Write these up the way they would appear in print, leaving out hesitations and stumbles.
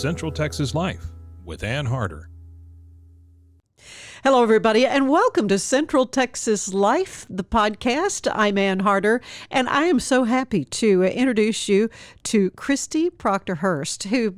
Central Texas Life with Ann Harder. Hello, everybody, and welcome to Central Texas Life, the podcast. I'm Ann Harder, and I am so happy to introduce you to Christi Proctor Hurst, who,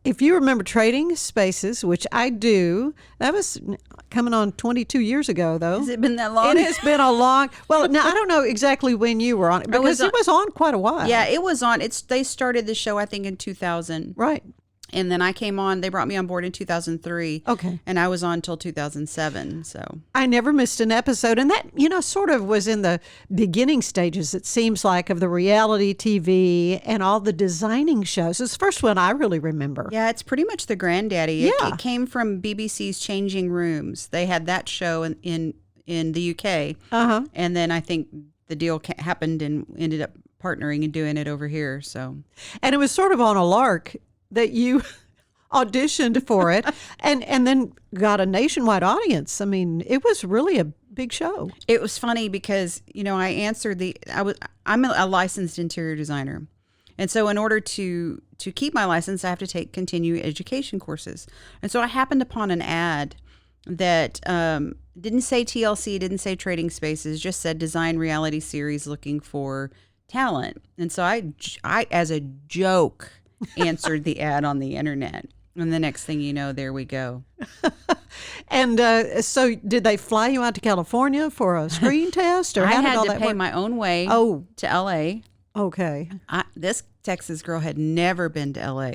if you remember Trading Spaces, which I do, that was coming on 22 years ago, though. Has it been that long? It has been a long, well, now I don't know exactly when you were on it, because it was on quite a while. Yeah, it was on. They started the show, I think, in 2000. Right. And then I came on, they brought me on board in 2003. Okay. And I was on until 2007, so. I never missed an episode. And that, sort of was in the beginning stages, it seems like, of the reality TV and all the designing shows. It's the first one I really remember. Yeah, it's pretty much the granddaddy. Yeah. It came from BBC's Changing Rooms. They had that show in the UK. Uh-huh. And then I think the deal happened and ended up partnering and doing it over here, so. And it was sort of on a lark that you auditioned for it and then got a nationwide audience. I mean, it was really a big show. It was funny because, I answered I'm a licensed interior designer. And so in order to keep my license, I have to take continuing education courses. And so I happened upon an ad that didn't say TLC, didn't say Trading Spaces, just said design reality series looking for talent. And so I as a joke, answered the ad on the internet. And the next thing you know, there we go. And so did they fly you out to California for a screen test? Or I how did had all to that pay work? my own way to LA. Okay. This Texas girl had never been to LA.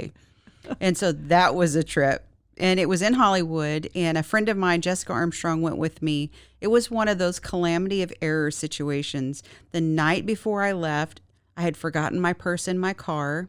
And so that was a trip. And it was in Hollywood. And a friend of mine, Jessica Armstrong, went with me. It was one of those calamity of error situations. The night before I left, I had forgotten my purse in my car.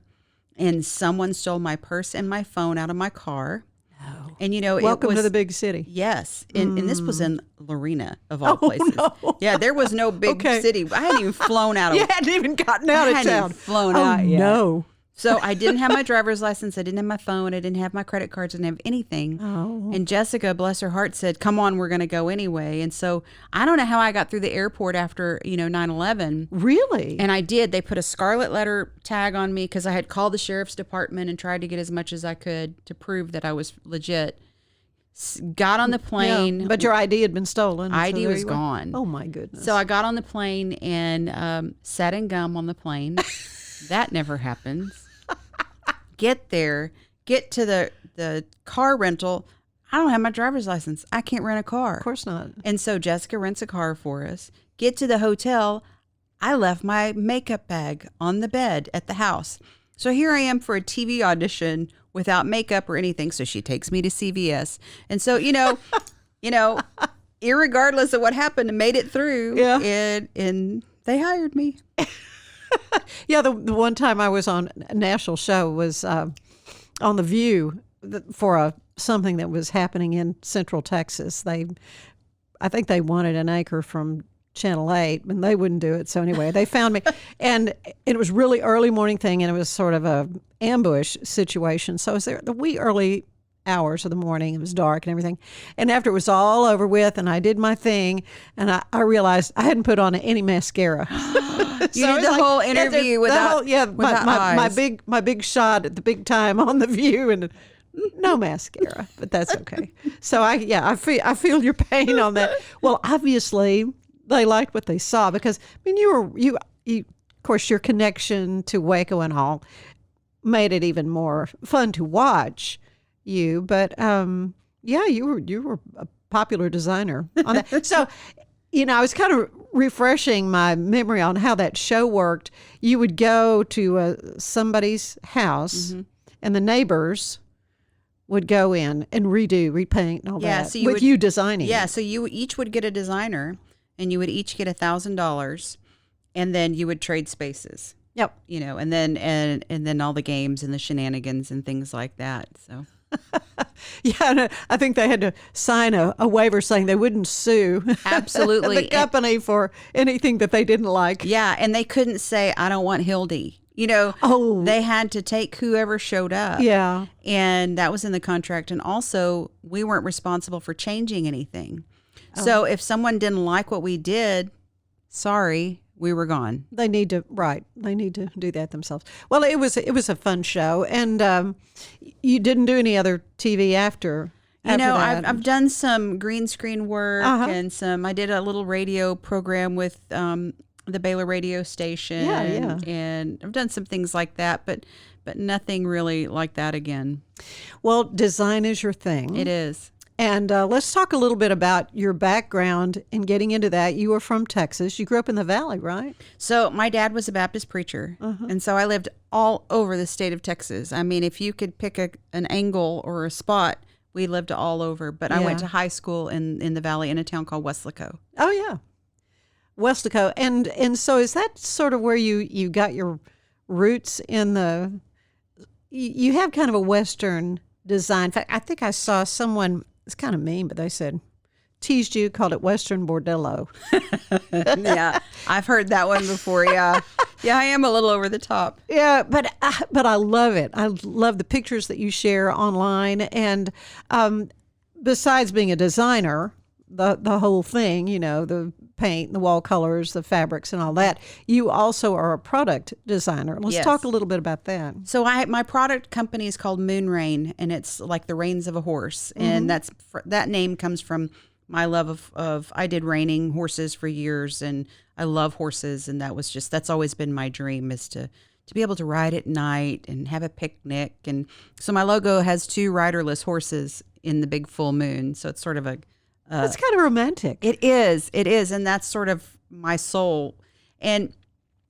And someone stole my purse and my phone out of my car. Oh. And, Welcome to the big city. Yes. And this was in Lorena, of all places. No. Yeah, there was no big city. I hadn't even flown out of You hadn't even gotten out of I hadn't town. even flown out yet. No. So I didn't have my driver's license. I didn't have my phone. I didn't have my credit cards. I didn't have anything. Oh. And Jessica, bless her heart, said, come on, we're going to go anyway. And so I don't know how I got through the airport after, 9/11. Really? And I did. They put a scarlet letter tag on me because I had called the sheriff's department and tried to get as much as I could to prove that I was legit. Got on the plane. Yeah, but your ID had been stolen. ID was gone. Oh, my goodness. So I got on the plane and sat in gum on the plane. That never happens. Get there, get to the car rental. I don't have my driver's license. I can't rent a car. Of course not. And so Jessica rents a car for us. Get to the hotel. I left my makeup bag on the bed at the house. So here I am for a TV audition without makeup or anything. So she takes me to CVS. And so, irregardless of what happened, I made it through. Yeah. And they hired me. Yeah, the one time I was on a national show was on The View for something that was happening in Central Texas. I think they wanted an anchor from Channel 8, and they wouldn't do it. So anyway, they found me. And it was really early morning thing, and it was sort of a ambush situation. So I was there the wee early hours of the morning. It was dark and everything. And after it was all over with and I did my thing, and I realized I hadn't put on any mascara. You did the whole interview without my big shot at the big time on The View, and no mascara, but that's okay. So I feel your pain on that. Well, obviously they liked what they saw because you of course your connection to Waco and all made it even more fun to watch you. But you were a popular designer on that. So I was kind of refreshing my memory on how that show worked. You would go to somebody's house, and the neighbors would go in and repaint and all that. So you designing. Yeah, so you each would get a designer, and you would each get $1,000, and then you would trade spaces. Yep. And then all the games and the shenanigans and things like that. So. Yeah, and I think they had to sign a waiver saying they wouldn't sue absolutely the company for anything that they didn't like. Yeah, and they couldn't say, I don't want Hildy. They had to take whoever showed up. Yeah. And that was in the contract. And also, we weren't responsible for changing anything. So if someone didn't like what we did, sorry, we were gone. They need to They need to do that themselves. Well, it was a fun show, and you didn't do any other TV after. You know, that. I've done some green screen work and I did a little radio program with the Baylor radio station. Yeah. And I've done some things like that, but nothing really like that again. Well, design is your thing. It is. And let's talk a little bit about your background in getting into that. You were from Texas. You grew up in the Valley, right? So my dad was a Baptist preacher, and so I lived all over the state of Texas. I mean, if you could pick an angle or a spot, we lived all over. But I went to high school in the Valley in a town called Weslaco. Oh, yeah. Weslaco. And so is that sort of where you got your roots in the... You have kind of a Western design. In fact, I think I saw someone... It's kind of mean, but they said, teased you, called it Western Bordello. Yeah, I've heard that one before. Yeah, I am a little over the top. Yeah, but I love it. I love the pictures that you share online. And besides being a designer, the whole thing, you know, the paint, the wall colors, the fabrics and all that, you also are a product designer. Let's talk a little bit about that. So my product company is called Moon Rain, and it's like the reins of a horse. And that name comes from my love of I did reining horses for years, and I love horses. And that's always been my dream, is to be able to ride at night and have a picnic. And so my logo has 2 riderless horses in the big full moon. So it's sort of it's kind of romantic. It is. And that's sort of my soul. And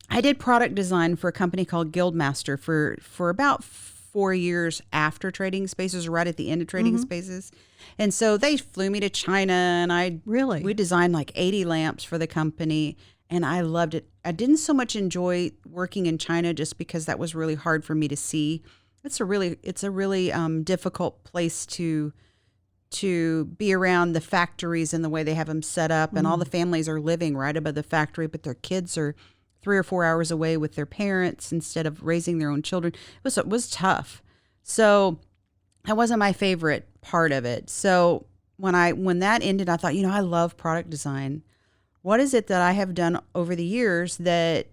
I did product design for a company called Guildmaster for about 4 years after Trading Spaces, right at the end of Trading Spaces. And so they flew me to China, and we designed like 80 lamps for the company, and I loved it. I didn't so much enjoy working in China just because that was really hard for me to see. It's a really difficult place to be around the factories and the way they have them set up, and all the families are living right above the factory, but their kids are 3 or 4 hours away with their parents instead of raising their own children. It was tough. So that wasn't my favorite part of it. So when that ended, I thought, I love product design. What is it that I have done over the years that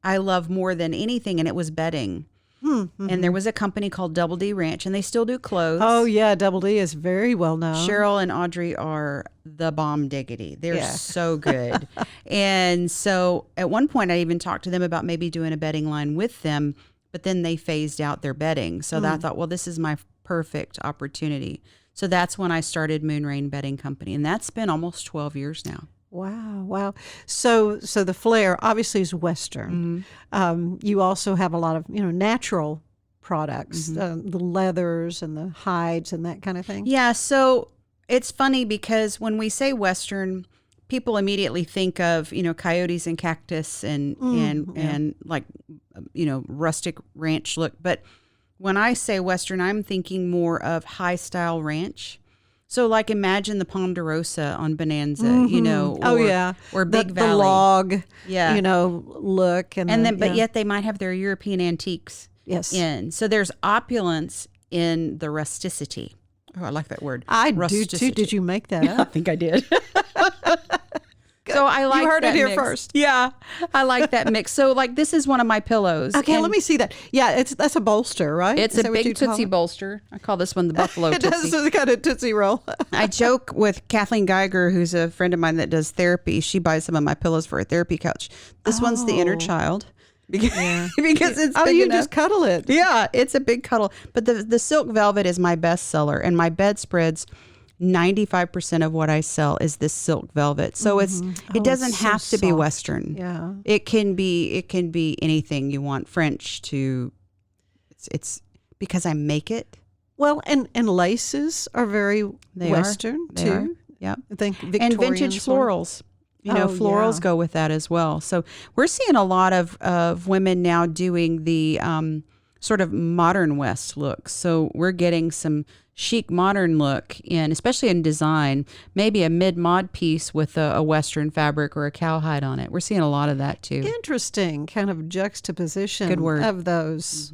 I love more than anything? And it was bedding. And there was a company called Double D Ranch, and they still do clothes. Oh, yeah. Double D is very well known. Cheryl and Audrey are the bomb diggity. They're so good. And so at one point, I even talked to them about maybe doing a bedding line with them, but then they phased out their bedding. So I thought, well, this is my perfect opportunity. So that's when I started Moon Rain Bedding Company, and that's been almost 12 years now. Wow. So the flair obviously is Western. You also have a lot of, natural products, the leathers and the hides and that kind of thing. Yeah. So it's funny because when we say Western, people immediately think of, coyotes and cactus and like, rustic ranch look. But when I say Western, I'm thinking more of high style ranch. So, like, imagine the Ponderosa on Bonanza, or Big Valley, the log, look, but yet they might have their European antiques in. So there's opulence in the rusticity. Oh, I like that word. I do too. Did you make that up? I think I did. So I like. You heard it here mix. first. Yeah, I like that mix. So like, this is one of my pillows. Okay, let me see that. Yeah, that's a bolster, right? It's a big Tootsie bolster. I call this one the Buffalo It Tootsie. does kind of Tootsie Roll. I joke with Kathleen Geiger, who's a friend of mine that does therapy. She buys some of my pillows for a therapy couch. This one's the inner child. Because it's big you enough. just cuddle it. Yeah, it's a big cuddle. But the silk velvet is my best seller, and my bedspreads, 95% of what I sell is this silk velvet. So it doesn't have to be Western. Yeah. It can be anything you want. French to it's because I make it. Well, and laces are very Western too. Yeah. I think Victorian and vintage florals. Florals go with that as well. So we're seeing a lot of women now doing the sort of modern West look. So we're getting some chic modern look in, especially in design, maybe a mid-mod piece with a Western fabric or a cowhide on it. We're seeing a lot of that too. Interesting kind of juxtaposition Good word. of those.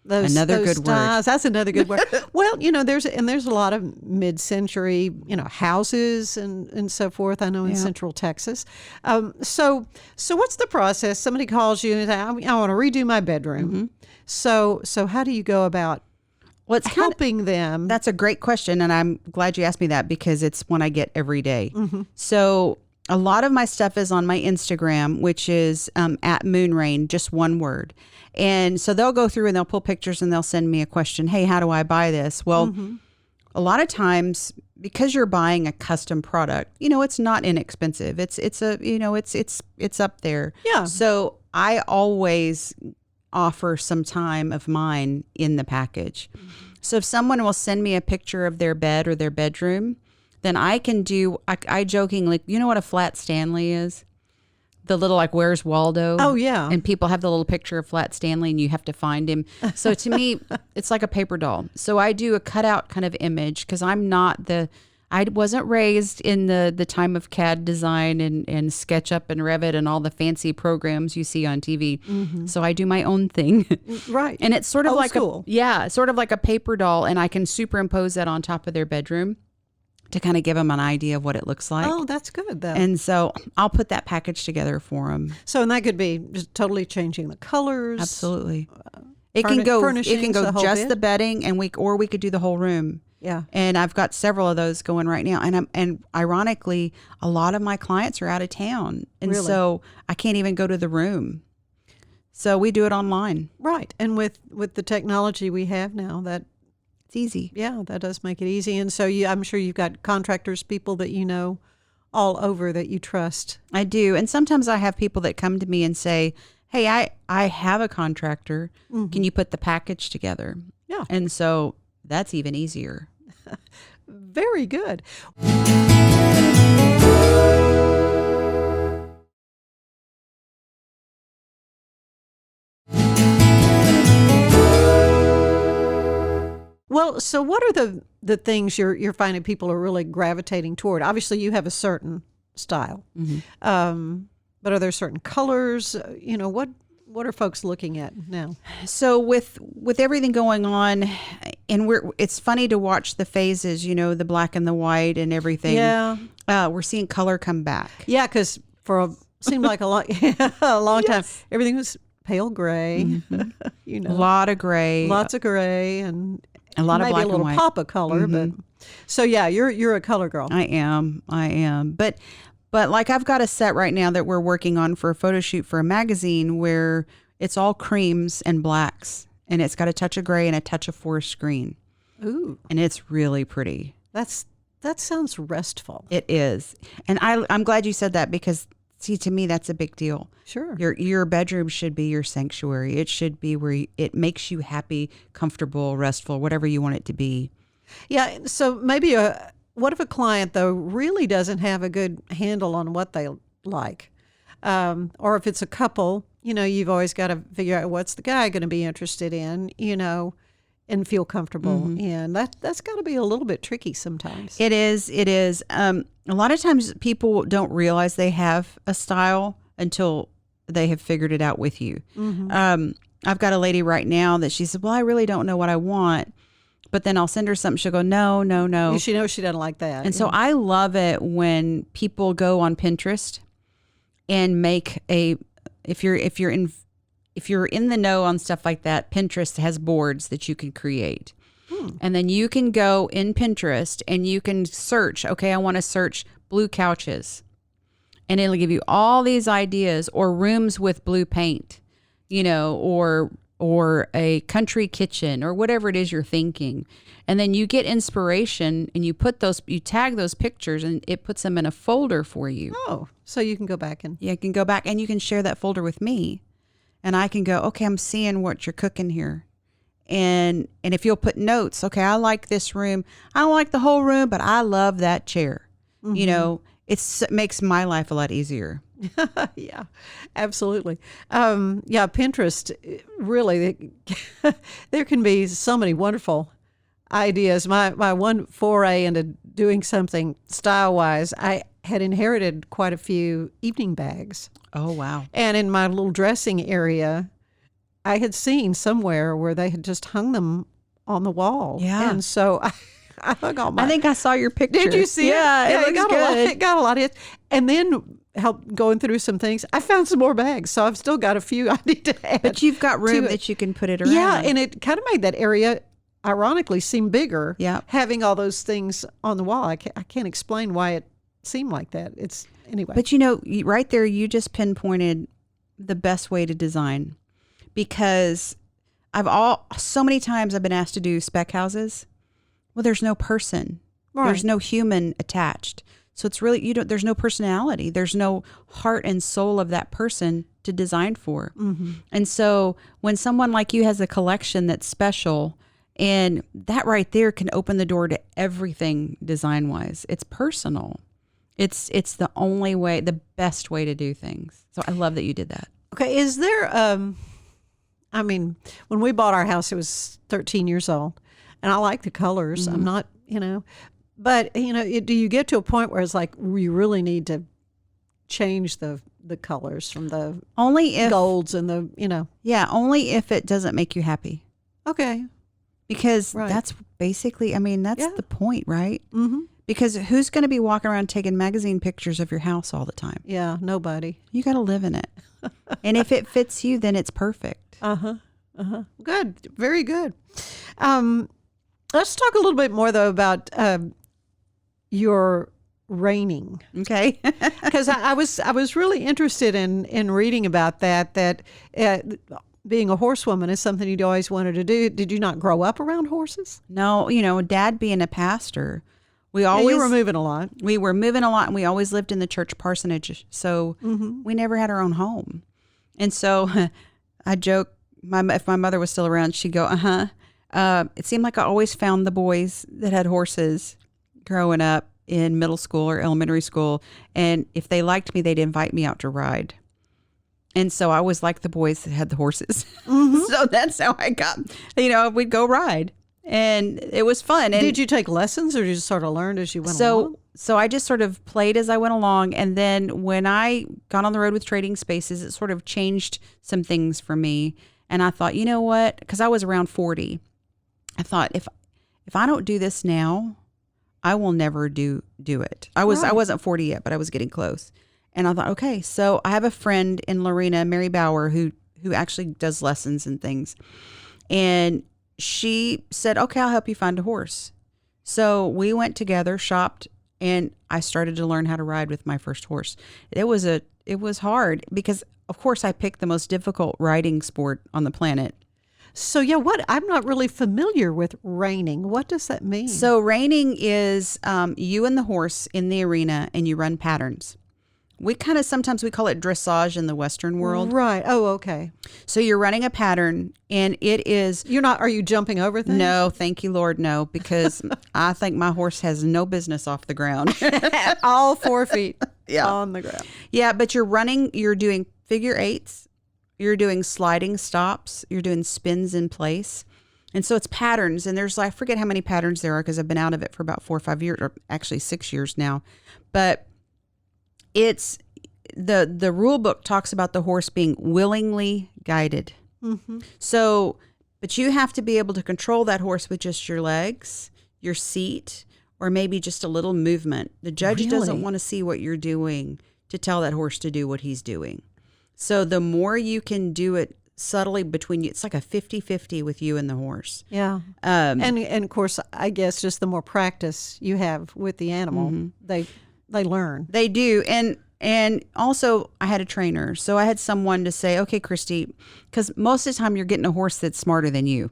Another good word. styles. That's another good word. Well, there's a lot of mid-century, houses and so forth. I know in Central Texas. So what's the process? Somebody calls you and says, I want to redo my bedroom. Mm-hmm. So how do you go about helping them? That's a great question, and I'm glad you asked me that because it's one I get every day. Mm-hmm. So a lot of my stuff is on my Instagram, which is at Moonrain, just one word. And so they'll go through and they'll pull pictures and they'll send me a question. Hey, how do I buy this? Well, a lot of times because you're buying a custom product, it's not inexpensive. It's up there. Yeah. So I always offer some time of mine in the package. So if someone will send me a picture of their bed or their bedroom, then I can do, I jokingly, you know what a flat Stanley is? The little Where's Waldo? Oh, yeah. And people have the little picture of Flat Stanley and you have to find him. So to me, it's like a paper doll. So I do a cutout kind of image because I wasn't raised in the time of CAD design and SketchUp and Revit and all the fancy programs you see on TV. Mm-hmm. So I do my own thing. Right. And it's sort of sort of like a paper doll, and I can superimpose that on top of their bedroom to kind of give them an idea of what it looks like. Oh, that's good, though. And so I'll put that package together for them. So, and that could be just totally changing the colors. Absolutely. It can go just the bedding, and we could do the whole room. Yeah. And I've got several of those going right now. And ironically, a lot of my clients are out of town. And so I can't even go to the room. So we do it online. Right. And with the technology we have now, that it's easy. Yeah, that does make it easy. And so I'm sure you've got contractors, people that you know all over that you trust. I do. And sometimes I have people that come to me and say, hey, I have a contractor. Mm-hmm. Can you put the package together? Yeah. And so that's even easier. Very good. Well, so what are the things you're finding people are really gravitating toward? Obviously, you have a certain style, but are there certain colors? What are folks looking at now? So with everything going on, and it's funny to watch the phases. The black and the white and everything. Yeah, we're seeing color come back. Yeah, because seemed like a long time everything was pale gray. Mm-hmm. A lot of gray, lots of gray, and a lot of black and white. Maybe a little pop of color, but so yeah, you're a color girl. I am. But like I've got a set right now that we're working on for a photo shoot for a magazine where it's all creams and blacks, and it's got a touch of gray and a touch of forest green. Ooh, and it's really pretty. That sounds restful. It is, and I'm glad you said that because see, to me that's a big deal. Sure. Your bedroom should be your sanctuary. It should be where it makes you happy, comfortable, restful, whatever you want it to be. Yeah. So maybe what if a client though really doesn't have a good handle on what they like, or if it's a couple, you've always got to figure out what's the guy going to be interested in, and feel comfortable. And that's got to be a little bit tricky sometimes. It is. A lot of times people don't realize they have a style until they have figured it out with you. I've got a lady right now that she said, well, I really don't know what I want. But then I'll send her something. She'll go, no. She knows she doesn't like that. And so I love it when people go on Pinterest and make if you're in the know on stuff like that, Pinterest has boards that you can create. And then you can go in Pinterest and you can search, okay, I want to search blue couches. And it'll give you all these ideas, or rooms with blue paint, or a country kitchen, or whatever it is you're thinking. And then you get inspiration and you tag those pictures and it puts them in a folder for you. Oh, so you can go back and... Yeah, you can go back and you can share that folder with me. And I can go, okay, I'm seeing what you're cooking here. And if you'll put notes, okay, I like this room. I don't like the whole room, but I love that chair. It makes my life a lot easier. Yeah, absolutely. Pinterest, really, there can be so many wonderful ideas. My one foray into doing something style-wise, I had inherited quite a few evening bags. Oh, wow. And in my little dressing area, I had seen somewhere where they had just hung them on the wall. Yeah. And so I hung all my. I think I saw your picture. Did you see it? Yeah, it looks got good. it got a lot of hits. And then help going through some things. I found some more bags, so I've still got a few I need to add. But you've got room to it. that you can put it around. Yeah, and it kind of made that area ironically seem bigger. Yeah. Having all those things on the wall. I can't explain why it seemed like that. It's anyway. But right there, you just pinpointed the best way to design, because so many times I've been asked to do spec houses. Well, there's no person. Right. There's no human attached. So it's really, there's no personality. There's no heart and soul of that person to design for. Mm-hmm. And so when someone like you has a collection that's special, and that right there can open the door to everything design wise. It's personal. It's the only way, the best way to do things. So I love that you did that. Okay, is there I mean, when we bought our house, it was 13 years old, and I like the colors. Mm-hmm. I'm not, but do you get to a point where it's like you really need to change the colors from the Only if golds and the. Yeah, only if it doesn't make you happy. Okay. Because Right. that's basically, that's Yeah. the point, right? Mm-hmm. Because who's going to be walking around taking magazine pictures of your house all the time? Yeah, nobody. You got to live in it. And if it fits you, then it's perfect. Good. Very good. Let's talk a little bit more, though, about your raining. Okay. Because I was really interested in reading about that being a horsewoman is something you'd always wanted to do. Did you not grow up around horses? No, Dad being a pastor, we Yeah, always you were moving a lot. we were moving a lot, and we always lived in the church parsonage. So we never had our own home. And so I joke, if my mother was still around, she'd go, it seemed like I always found the boys that had horses growing up in middle school or elementary school. And if they liked me, they'd invite me out to ride. And so I was like the boys that had the horses. So that's how I got, we'd go ride. And it was fun. And Did you take lessons, or did you just sort of learn as you went along? So I just sort of played as I went along. And then when I got on the road with Trading Spaces, it sort of changed some things for me. And I thought, you know what? Because I was around 40. I thought, if I don't do this now, I will never do it. I wasn't 40 yet, but I was getting close. And I thought, okay, so I have a friend in Lorena, Mary Bauer, who actually does lessons and things. And she said, okay, I'll help you find a horse. So we went together, shopped, and I started to learn how to ride with my first horse. It was hard because, of course, I picked the most difficult riding sport on the planet. So I'm not really familiar with reining. What does that mean? So reining is you and the horse in the arena, and you run patterns. Sometimes we call it dressage in the Western world. Right. Oh, okay. So you're running a pattern, and it is... Are you jumping over things? No, thank you, Lord, no, because I think my horse has no business off the ground. All 4 feet Yeah. on the ground. Yeah, but you're doing figure eights, you're doing sliding stops, you're doing spins in place. And so it's patterns, and I forget how many patterns there are because I've been out of it for about 4 or 5 years, or actually 6 years now. But it's the rule book talks about the horse being willingly guided. Mm-hmm. So, but you have to be able to control that horse with just your legs, your seat, or maybe just a little movement. The judge doesn't want to see what you're doing to tell that horse to do what he's doing. So the more you can do it subtly between you, it's like a 50-50 with you and the horse. Yeah. And of course, I guess just the more practice you have with the animal, they learn. They do. And also I had a trainer. So I had someone to say, okay, Christi, because most of the time you're getting a horse that's smarter than you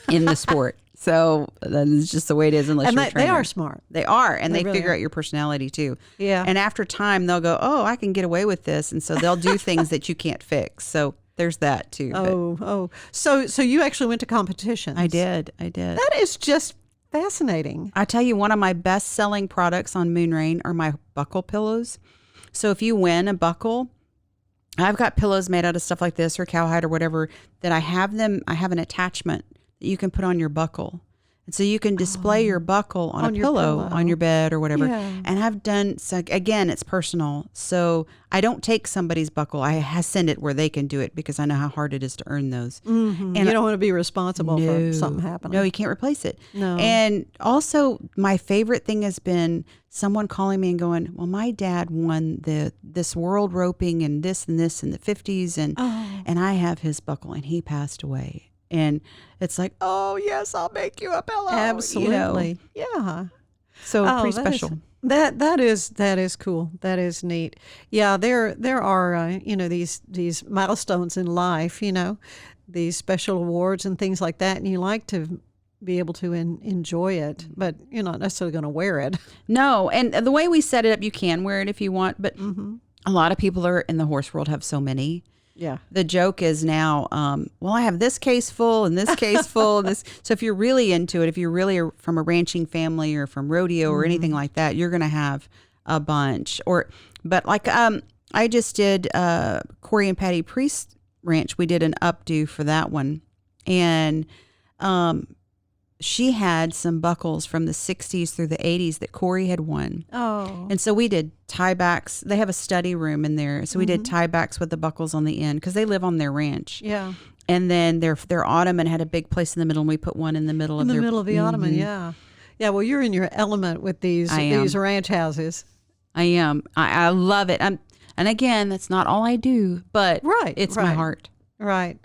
in the sport. So that's just the way it is unless you're a trainer. They are smart. They are. And they really figure are. out your personality too. Yeah. And after time, they'll go, oh, I can get away with this. And so they'll do things that you can't fix. So there's that too. So you actually went to competitions. I did. That is just fascinating. I tell you, one of my best selling products on Moonrain are my buckle pillows. So if you win a buckle, I've got pillows made out of stuff like this or cowhide or whatever that I have an attachment that you can put on your buckle. So you can display your buckle on a your pillow on your bed or whatever. Yeah. And I've done, so again, it's personal. So I don't take somebody's buckle. I send it where they can do it because I know how hard it is to earn those. Mm-hmm. And you don't want to be responsible for something happening. No, you can't replace it. No. And also, my favorite thing has been someone calling me and going, well, my dad won this world roping and this in the 50s. And I have his buckle and he passed away. And it's like, oh, yes, I'll make you a pillow. Absolutely. Yeah. So pretty special. That is cool. That is neat. Yeah, there are these milestones in life, these special awards and things like that, and you like to be able to enjoy it, but you're not necessarily going to wear it. No, and the way we set it up, you can wear it if you want, but a lot of people are in the horse world have so many. Yeah. The joke is now, well, I have this case full and this case full. And this. So if you're really into it, if you're really from a ranching family or from rodeo or anything like that, you're going to have a bunch. But like I just did Corey and Patty Priest Ranch. We did an updo for that one. And she had some buckles from the 60s through the 80s that Corey had won. Oh. And so we did tiebacks. They have a study room in there. So we did tiebacks with the buckles on the end because they live on their ranch. Yeah. And then their ottoman had a big place in the middle, and we put one in the middle of middle of the ottoman, yeah. Yeah, well, you're in your element with these ranch houses. I am. I love it. And again, that's not all I do, but it's my heart. Right.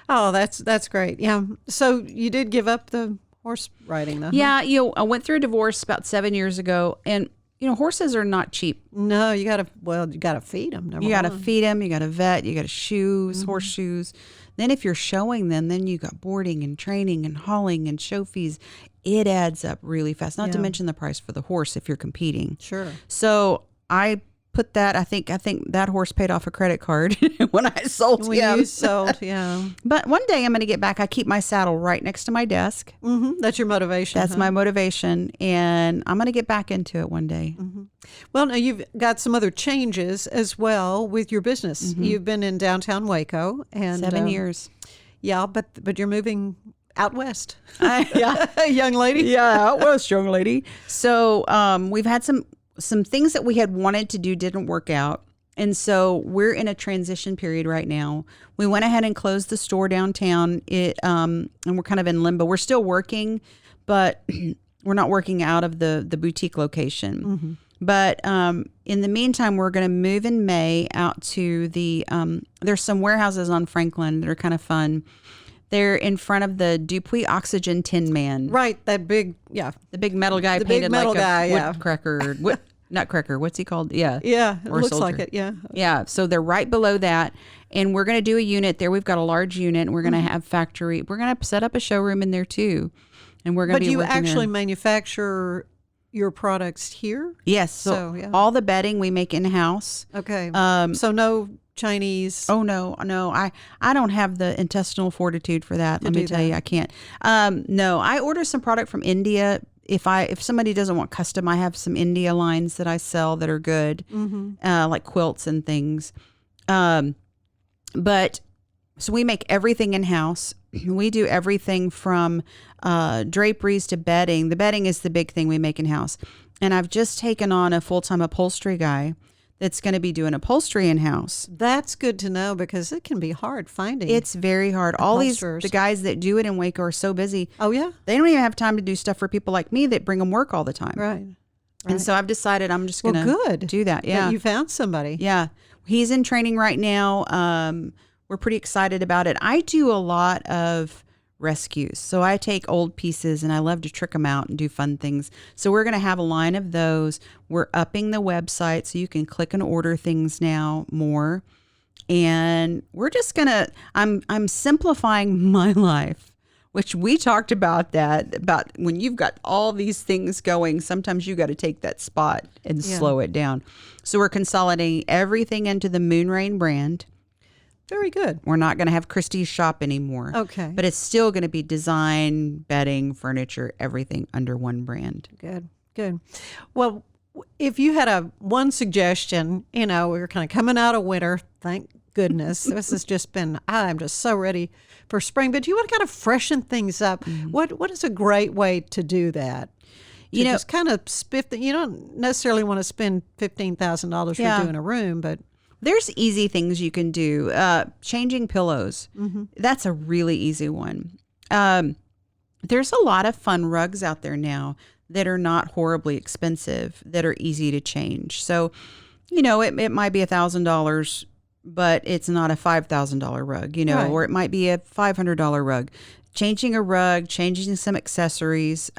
Oh, that's great. Yeah. So you did give up the horse riding, though? Yeah, I went through a divorce about 7 years ago, and horses are not cheap. No, you gotta feed them. You gotta feed them. You gotta vet. You gotta shoes, horseshoes. Then if you're showing them, then you got boarding and training and hauling and show fees. It adds up really fast. Not to mention the price for the horse if you're competing. Sure. So I put that. I think that horse paid off a credit card when I sold him. When you sold, yeah. But one day I'm going to get back. I keep my saddle right next to my desk. Mm-hmm. That's your motivation. That's my motivation, and I'm going to get back into it one day. Mm-hmm. Well, now you've got some other changes as well with your business. Mm-hmm. You've been in downtown Waco and 7 years. Yeah, but you're moving out west. Young lady. Yeah, out west, young lady. So we've had some things that we had wanted to do didn't work out. And so we're in a transition period right now. We went ahead and closed the store downtown. And we're kind of in limbo. We're still working, but we're not working out of the boutique location. Mm-hmm. But in the meantime, we're going to move in May out to there's some warehouses on Franklin that are kind of fun. They're in front of the Dupuis Oxygen Tin Man. Right, that big, the big metal guy painted like a woodcracker. Nutcracker, what's he called? Yeah. Yeah, it looks soldier. like it, yeah. Yeah, so they're right below that. And we're going to do a unit there. We've got a large unit, and we're going to have factory. We're going to set up a showroom in there, too. And we're going to be working But you actually there. Manufacture your products here? Yes. So all the bedding we make in-house. Okay. So no Chinese. Oh, no. I don't have the intestinal fortitude for that. Let me tell you, I can't. No, I order some product from India. If somebody doesn't want custom, I have some India lines that I sell that are good, like quilts and things. But so we make everything in-house. We do everything from draperies to bedding. The bedding is the big thing we make in-house. And I've just taken on a full-time upholstery guy that's going to be doing upholstery in-house. That's good to know because it can be hard finding. It's very hard. All the guys that do it in Waco are so busy. Oh, yeah? They don't even have time to do stuff for people like me that bring them work all the time. Right. And so I've decided I'm just going to do that. Yeah. That you found somebody. Yeah. He's in training right now. We're pretty excited about it. I do a lot of rescues. So I take old pieces and I love to trick them out and do fun things. So we're going to have a line of those. We're upping the website so you can click and order things now more. And we're just going to, I'm simplifying my life, which we talked about about when you've got all these things going, sometimes you got to take that spot and slow it down. So we're consolidating everything into the Moonrain brand. Very good. We're not going to have Christi's shop anymore. Okay. But it's still going to be design, bedding, furniture, everything under one brand. Good. Well, if you had one suggestion, we were kind of coming out of winter, thank goodness. This has just been, I'm just so ready for spring. But you want to kind of freshen things up. What is a great way to do that? You know, just kind of spiff you don't necessarily want to spend $15,000 for doing a room, but there's easy things you can do. Changing pillows. That's a really easy one. There's a lot of fun rugs out there now that are not horribly expensive, that are easy to change. So, you know, it might be $1,000, but it's not a $5,000 rug, you know, Right. or it might be a $500 rug. Changing a rug, changing some accessories,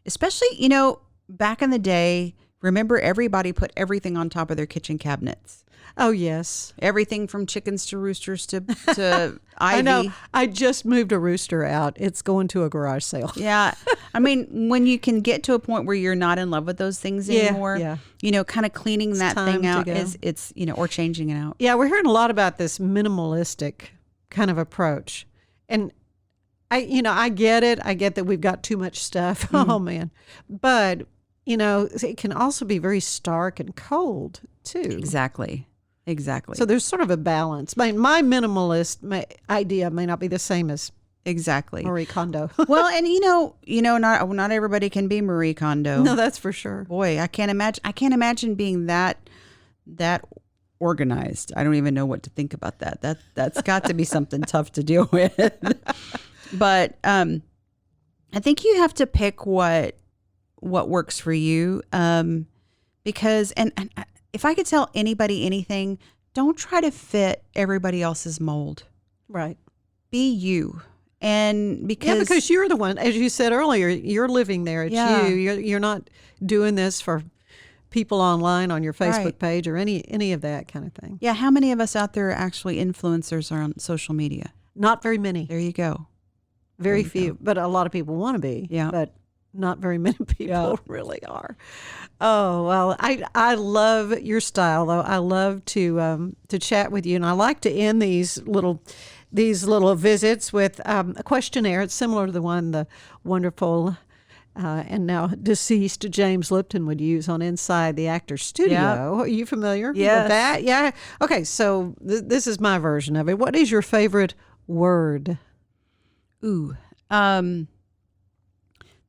especially, you know, back in the day, remember everybody put everything on top of their kitchen cabinets. oh, yes. Everything from chickens to roosters to ivy. I know. I just moved a rooster out. It's going to a garage sale. Yeah. I mean, when you can get to a point where you're not in love with those things anymore, yeah. you know, kind of cleaning that time thing to out go. it's, you know, or changing it out. Yeah, we're hearing a lot about this minimalistic kind of approach. And I get it. I get that we've got too much stuff. Oh, man. But, you know, it can also be very stark and cold, too. Exactly. So there's sort of a balance. My minimalist idea may not be the same as Exactly. Marie Kondo. Well, and not everybody can be Marie Kondo. No, that's for sure. Boy, I can't imagine being that organized. I don't even know what to think about that. That's got to be something tough to deal with. But I think you have to pick what works for you. Because and if I could tell anybody anything, don't try to fit everybody else's mold. Right. Be you. And because you're the one, as you said earlier, you're living there. It's you. You're not doing this for people online on your Facebook page or any of that kind of thing. Yeah. How many of us out there are actually influencers on social media? Not very many. There you go. Very few. But a lot of people want to be. Yeah. But not very many people really are. Oh, well, I love your style, though. I love to chat with you, and I like to end these little visits with a questionnaire. It's similar to the one the wonderful and now deceased James Lipton would use on Inside the Actor's Studio. Are you familiar with that? Yeah. Okay, so this is my version of it. What is your favorite word? Ooh.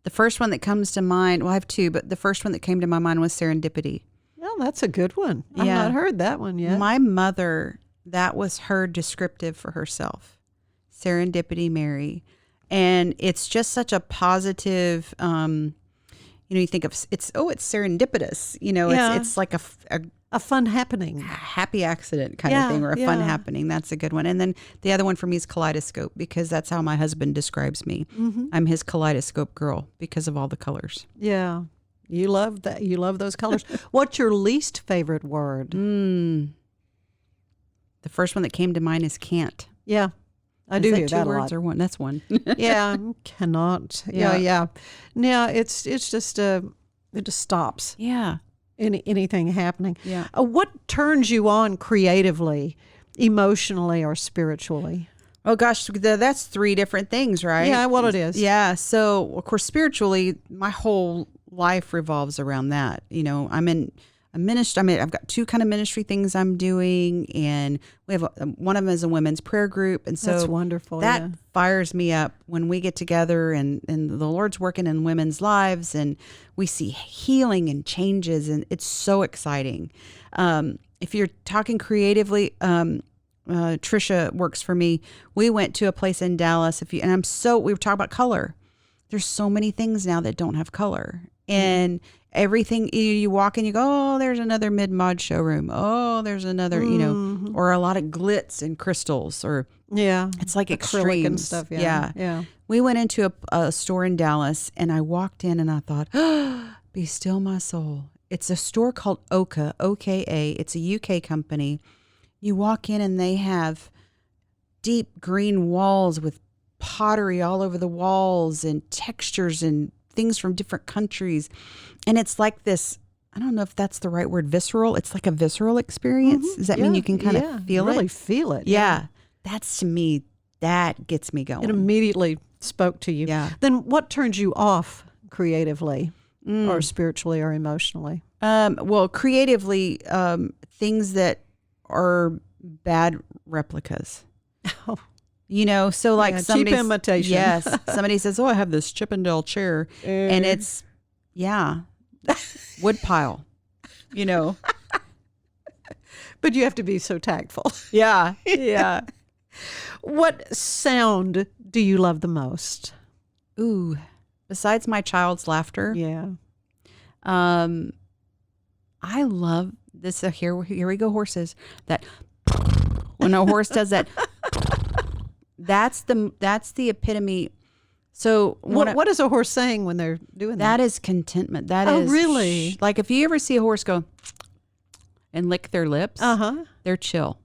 The first one that comes to mind, well, I have two, but the first one that came to my mind was serendipity. Well, that's a good one. I've not heard that one yet. My mother, that was her descriptive for herself. Serendipity Mary. And it's just such a positive, you think of, it's serendipitous. It's like a fun happening, happy accident kind of thing, or a fun happening. That's a good one. And then the other one for me is kaleidoscope, because that's how my husband describes me. I'm his kaleidoscope girl because of all the colors. Yeah. You love that. You love those colors. What's your least favorite word? The first one that came to mind is can't. Yeah. I do hear that a lot. 2 words or one? That's one. Yeah. Cannot. Yeah. Now it's just it just stops. Yeah. Anything happening. Yeah. What turns you on creatively, emotionally, or spiritually? Oh gosh, that's 3 different things, right? Yeah, well, it is. Yeah. So of course, spiritually, my whole life revolves around that. I'm in a ministry. I've got 2 kind of ministry things I'm doing, and we have one of them is a women's prayer group, and so that's wonderful. That fires me up when we get together and the Lord's working in women's lives, and we see healing and changes, and it's so exciting. If you're talking creatively, Trisha works for me. We went to a place in Dallas. We were talking about color. There's so many things now that don't have color, and everything you walk in, you go, oh, there's another mid-mod showroom. Oh, there's another, or a lot of glitz and crystals, or it's like acrylic extremes and stuff. Yeah. We went into a store in Dallas, and I walked in and I thought, oh, be still my soul. It's a store called Oka, O-K-A. It's a UK company. You walk in and they have deep green walls with pottery all over the walls and textures and things from different countries. And it's like this, I don't know if that's the right word, visceral. It's like a visceral experience. Does that mean you can kind of feel it? Really feel it. Yeah. That's, to me, that gets me going. It immediately spoke to you. Yeah. Then what turns you off creatively or spiritually or emotionally? Well, creatively, things that are bad replicas. Oh. You know, so like Yeah, somebody, cheap imitation. yes, somebody says, "Oh, I have this Chippendale chair," and it's wood pile. You know, But you have to be so tactful. yeah, yeah. What sound do you love the most? Ooh, besides my child's laughter, Yeah. I love this. Here we go, horses. That when a horse does that, that's the epitome. So What is a horse saying when they're doing that? that is contentment. That Oh, is really? like if you ever see a horse go and lick their lips, they're chill.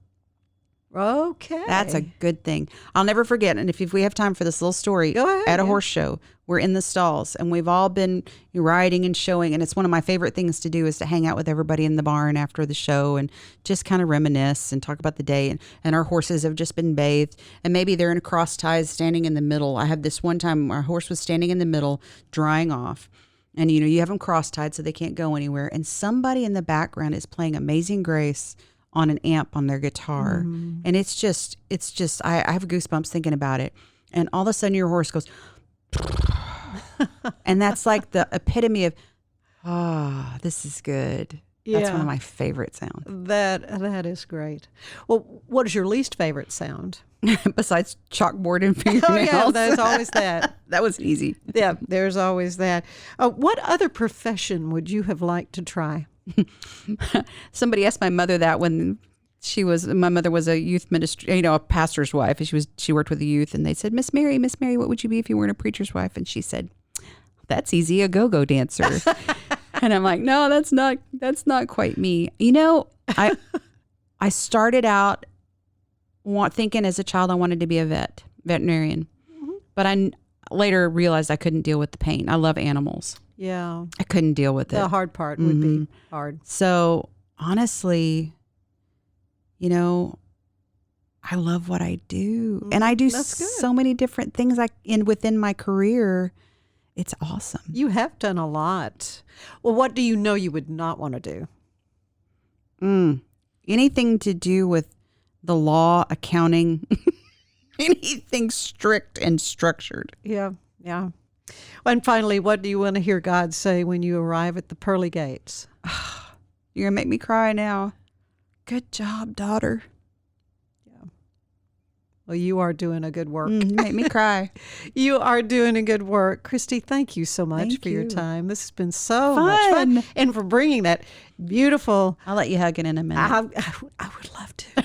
Okay. That's a good thing. I'll never forget. And if we have time for this little story, Go ahead, at a yeah. horse show, we're in the stalls and we've all been riding and showing. And it's one of my favorite things to do is to hang out with everybody in the barn after the show and just kind of reminisce and talk about the day. And our horses have just been bathed and maybe they're in cross ties standing in the middle. I had this one time our horse was standing in the middle, drying off. And, you know, you have them cross tied so they can't go anywhere. And somebody in the background is playing Amazing Grace on an amp on their guitar. And it's just, I have goosebumps thinking about it. And all of a sudden your horse goes, and that's like the epitome of, this is good. That's one of my favorite sounds. That is great. Well, what is your least favorite sound? Besides chalkboard and fingernails. Oh, yeah, there's always that. That was easy. Yeah, there's always that. What other profession would you have liked to try? Somebody asked my mother that when my mother was a youth minister, a pastor's wife, and she worked with the youth, and they said, Miss Mary, what would you be if you weren't a preacher's wife? And she said, that's easy, a go-go dancer. And I'm like, no, that's not quite me. You know, I started out thinking as a child I wanted to be a veterinarian, but I later realized I couldn't deal with the pain. I love animals. Yeah. I couldn't deal with it. The hard part would be hard. So honestly, I love what I do, and I do so many different things. Within my career, it's awesome. You have done a lot. Well, what do you know you would not want to do? Anything to do with the law, accounting, anything strict and structured. Yeah, yeah. And finally, what do you want to hear God say when you arrive at the pearly gates? You're going to make me cry now. Good job, daughter. Yeah. Well, you are doing a good work. You make me cry. You are doing a good work. Christi, thank you so much for your time. This has been so much fun. And for bringing that beautiful... I'll let you hug it in a minute. I would love to.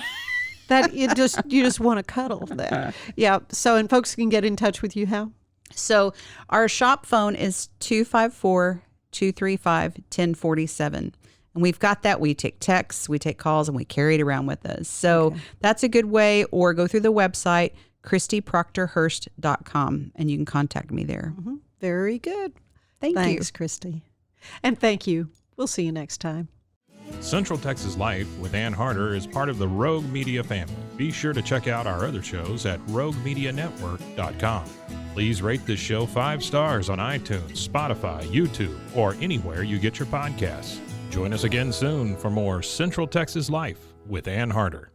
That you just want to cuddle that. Yeah. So, and folks can get in touch with you how? So our shop phone is 254-235-1047. And we've got that. We take texts, we take calls, and we carry it around with us. So that's a good way. Or go through the website, ChristiProctorHurst.com, and you can contact me there. Very good. Thanks, Christi. And thank you. We'll see you next time. Central Texas Life with Ann Harder is part of the Rogue Media family. Be sure to check out our other shows at roguemedianetwork.com. Please rate this show 5 stars on iTunes, Spotify, YouTube, or anywhere you get your podcasts. Join us again soon for more Central Texas Life with Ann Harder.